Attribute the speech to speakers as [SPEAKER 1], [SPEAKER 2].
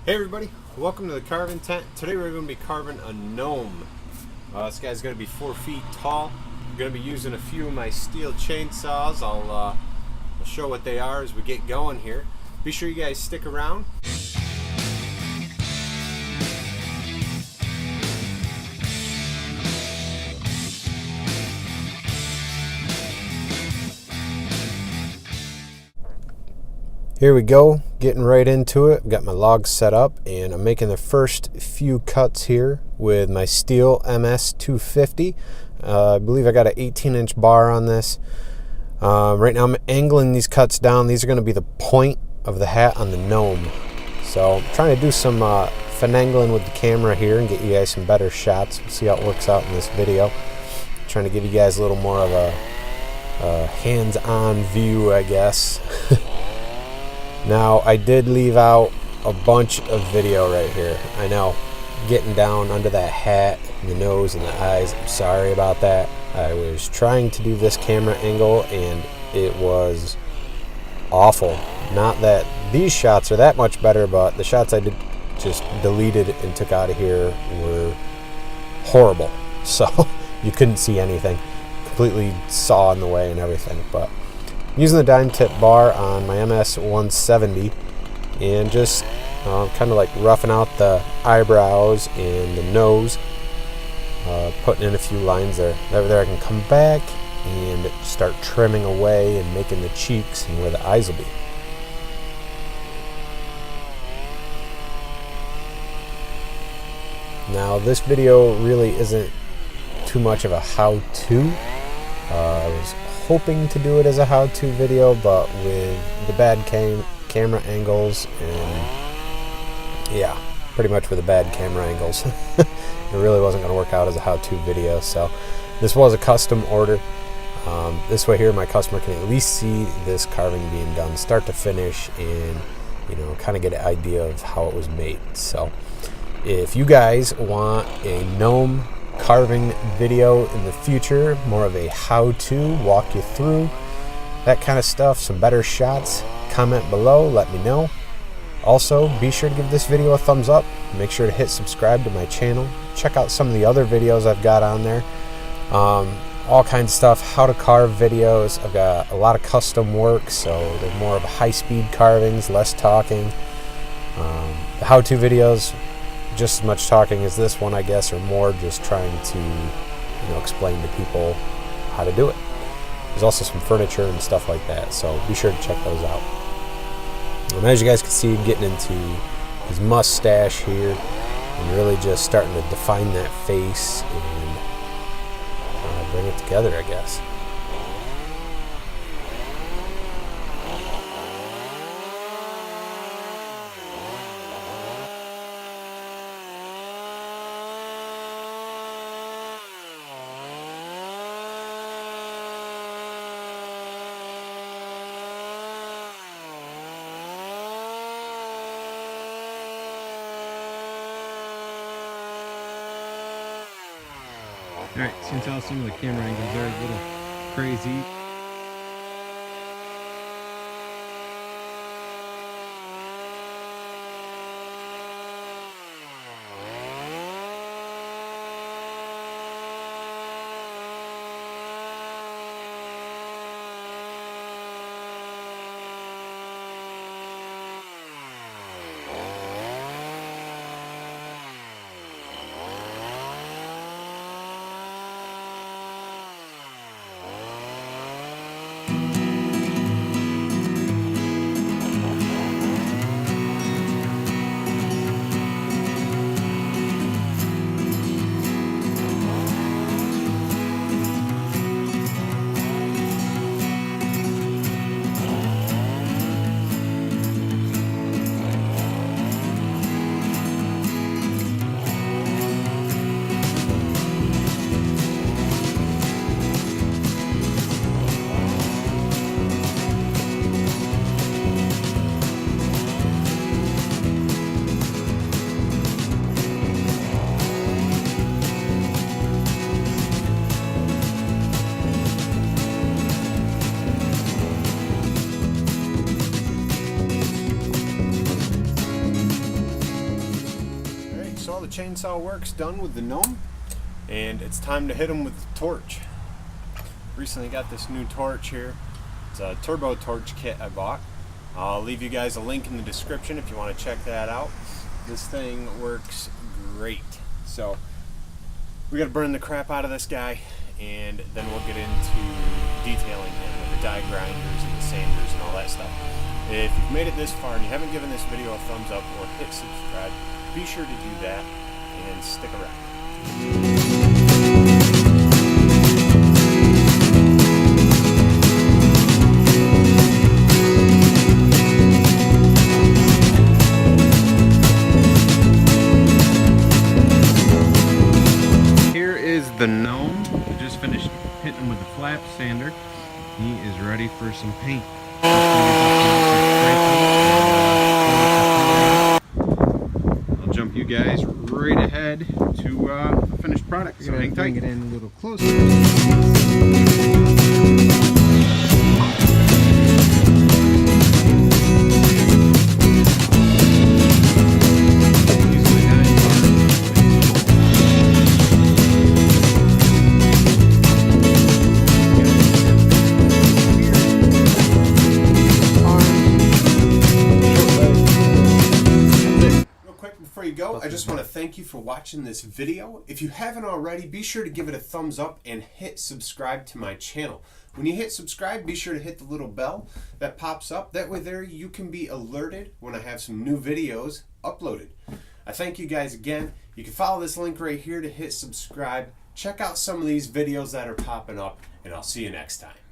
[SPEAKER 1] Hey everybody, welcome to the carving tent. Today we're going to be carving a gnome. This guy's going to be 4 feet tall. I'm going to be using a few of my steel chainsaws. I'll show what they are as we get going here. Be sure you guys stick around. Here we go, getting right into it. I've got my logs set up and I'm making the first few cuts here with my steel MS 250. I believe I got an 18-inch bar on this. Right now I'm angling these cuts down. These are going to be the point of the hat on the gnome. So I'm trying to do some finagling with the camera here and get you guys some better shots. We'll see how it works out in this video. Trying to give you guys a little more of a hands-on view, I guess. Now, I did leave out a bunch of video right here. I know, getting down under that hat, the nose and the eyes, I'm sorry about that. I was trying to do this camera angle and it was awful. Not that these shots are that much better, but the shots I did just deleted and took out of here were horrible. So, you couldn't see anything. Completely saw in the way and everything, but using the dime tip bar on my MS 170 and just kind of like roughing out the eyebrows and the nose, putting in a few lines there. There I can come back and start trimming away and making the cheeks and where the eyes will be. Now this video really isn't too much of a how-to. I was hoping to do it as a how-to video, but with the bad camera angles and yeah, pretty much with the bad camera angles, it really wasn't going to work out as a how-to video. So this was a custom order. This way here my customer can at least see this carving being done start to finish and kind of get an idea of how it was made. So if you guys want a gnome carving video in the future, more of a how-to, walk you through that kind of stuff, some better shots, comment below, let me know. Also, be sure to give this video a thumbs up. Make sure to hit subscribe to my channel. Check out some of the other videos I've got on there. All kinds of stuff, how to carve videos. I've got a lot of custom work, so they're more of high-speed carvings, less talking. The how-to videos, just as much talking as this one, I guess, or more just trying to explain to people how to do it. There's also some furniture and stuff like that, so be sure to check those out. As you guys can see, getting into his mustache here and really just starting to define that face and bring it together, I guess. Alright, so you can tell some of the camera angles are a little crazy. so all the chainsaw work's done with the Gnome, and it's time to hit him with the torch. Recently got this new torch here. It's a turbo torch kit I bought. I'll leave you guys a link in the description if you want to check that out. This thing works great. So we got to burn the crap out of this guy, and then we'll get into detailing him with the die grinders and the sanders and all that stuff. If you've made it this far and you haven't given this video a thumbs up or hit subscribe, be sure to do that and stick around. The Gnome. We just finished hitting him with the flap sander. He is ready for some paint. I'll jump you guys right ahead to the finished product. So hang tight. Bring it in a little closer. Before you go, I just want to thank you for watching this video. If you haven't already, be sure to give it a thumbs up and hit subscribe to my channel. When you hit subscribe, be sure to hit the little bell that pops up. That way there you can be alerted when I have some new videos uploaded. I thank you guys again. You can follow this link right here to hit subscribe. Check out some of these videos that are popping up, and I'll see you next time.